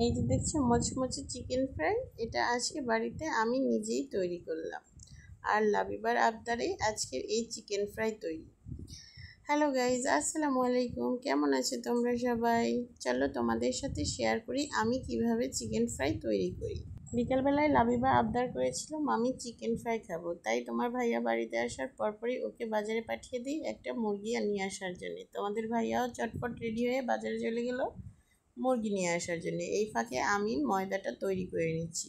এই যে দেখছো মচমচে চিকেন ফ্রাই, এটা আজকে বাড়িতে আমি নিজেই তৈরি করলাম। আর লাবিবার আবদারে আজকের এই চিকেন ফ্রাই তৈরি। হ্যালো গাইজ, আসসালামু আলাইকুম। কেমন আছো তোমরা সবাই? চলো তোমাদের সাথে শেয়ার করি আমি কিভাবে চিকেন ফ্রাই তৈরি করি। বিকালবেলায় লাবিবা আবদার করেছিল আমি চিকেন ফ্রাই খাবো, তাই তোমার ভাইয়া বাড়িতে আসার পরপরই ওকে বাজারে পাঠিয়ে দিই একটা মুরগি নিয়ে আসার জন্য। তোমাদের ভাইয়াও চটপট রেডি হয়ে বাজারে চলে গেল মুরগি নিয়ে আসার জন্য। এই ফাঁকে আমি ময়দাটা তৈরি করে নিচ্ছি।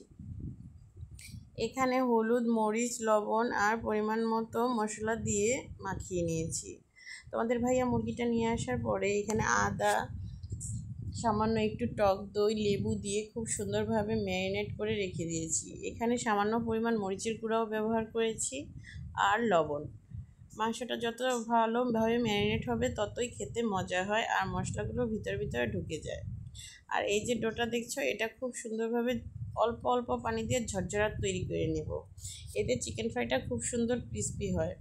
এখানে হলুদ, মরিচ, লবণ আর পরিমাণ মতো মশলা দিয়ে মাখিয়ে নিয়েছি। তোমাদের ভাইয়া মুরগিটা নিয়ে আসার পরে এখানে আদা, সামান্য একটু টক দই, লেবু দিয়ে খুব সুন্দরভাবে ম্যারিনেট করে রেখে দিয়েছি। এখানে সামান্য পরিমাণ মরিচের গুঁড়াও ব্যবহার করেছি আর লবণ। মাংসটা যত ভালোভাবে ম্যারিনেট হবে ততই খেতে মজা হয় আর মশলাগুলো ভিতরে ঢুকে যায়। আর এই যে ডোটা দেখছো, এটা খুব সুন্দরভাবে অল্প অল্প পানি দিয়ে ঝরঝরা তৈরি করে নেব। এতে চিকেন ফ্রাইটা খুব সুন্দর ক্রিস্পি হয়।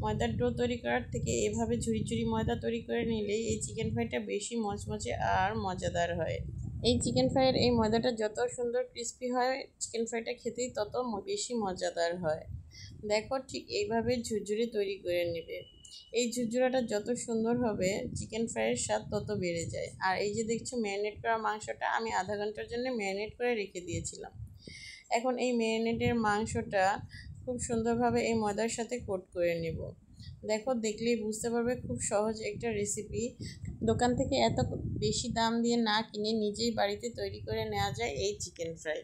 ময়দার ডো তৈরি করার থেকে এভাবে ঝুরি ঝুরি ময়দা তৈরি করে নিলে এই চিকেন ফ্রাইটা বেশি মচমচে আর মজাদার হয়। এই চিকেন ফ্রাইয়ের এই ময়দাটা যত সুন্দর ক্রিস্পি হয়, চিকেন ফ্রাইটা খেতেই তত বেশি মজাদার হয়। দেখো, ঠিক এইভাবে ঝুরঝুরি তৈরি করে নেবে। এই ঝুরঝুরাটা যত সুন্দর হবে চিকেন ফ্রাইয়ের স্বাদ তত বেড়ে যায়। আর এই যে দেখছো ম্যারিনেট করা মাংসটা আমি আধা ঘন্টার জন্য ম্যারিনেট করে রেখে দিয়েছিলাম। এখন এই ম্যারিনেটের মাংসটা খুব সুন্দরভাবে এই ময়দার সাথে কোট করে নেব। দেখো, দেখলেই বুঝতে পারবে খুব সহজ একটা রেসিপি। দোকান থেকে এত বেশি দাম দিয়ে না কিনে নিজেই বাড়িতে তৈরি করে নেওয়া যায় এই চিকেন ফ্রাই।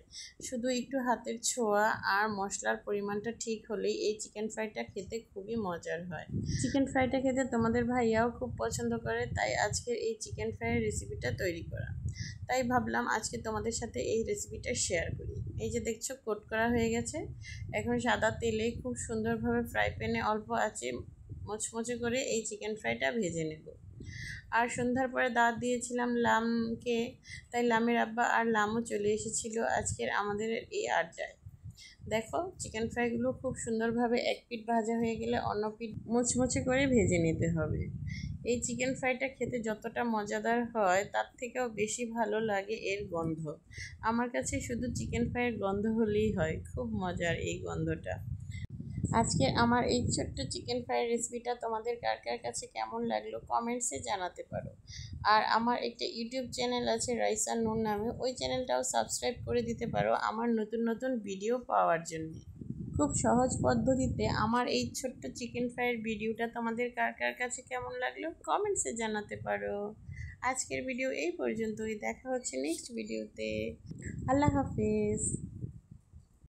শুধু একটু হাতের ছোঁয়া আর মশলার পরিমাণটা ঠিক হলেই এই চিকেন ফ্রাইটা খেতে খুবই মজার হয়। চিকেন ফ্রাইটা খেতে তোমাদের ভাইয়াও খুব পছন্দ করে, তাই আজকের এই চিকেন ফ্রাইয়ের রেসিপিটা তৈরি করা। তাই ভাবলাম আজকে তোমাদের সাথে এই রেসিপিটা শেয়ার করি। এই যে দেখছো কোট করা হয়ে গেছে। এখন সাদা তেলে খুব সুন্দরভাবে ফ্রাই প্যানে অল্প আঁচে মচমচে করে এই চিকেন ফ্রাইটা ভেজে নেব। আর সন্ধ্যার পরে দাওয়াত দিয়েছিলাম লামকে, তাই লামের আব্বা আর লামও চলে এসেছিল আজকের আমাদের এই আড্ডায়। দেখো, চিকেন ফ্রাইগুলো খুব সুন্দরভাবে এক পিঠ ভাজা হয়ে গেলে অন্য পিঠ মুচমুচে করে ভেজে নিতে হবে। এই চিকেন ফ্রাইটা খেতে যতটা মজাদার হয় তার থেকেও বেশি ভালো লাগে এর গন্ধ। আমার কাছে শুধু চিকেন ফ্রাইয়ের গন্ধ হলেই হয়, খুব মজার এই গন্ধটা। আজকে আমার এই ছোট্ট চিকেন ফ্রাইয়ের রেসিপিটা তোমাদের কার কার কাছে কেমন লাগলো কমেন্টসে জানাতে পারো। আর আমার একটা ইউটিউব চ্যানেল আছে রাইসা নূর নামে, ওই চ্যানেলটাও সাবস্ক্রাইব করে দিতে পারো আমার নতুন নতুন ভিডিও পাওয়ার জন্য। খুব সহজ পদ্ধতিতে আমার এই ছোট্ট চিকেন ফ্রাইয়ের ভিডিওটা তোমাদের কার কার কাছে কেমন লাগলো কমেন্টসে জানাতে পারো। আজকের ভিডিও এই পর্যন্তই, দেখা হচ্ছে নেক্সট ভিডিওতে। আল্লাহ হাফিজ।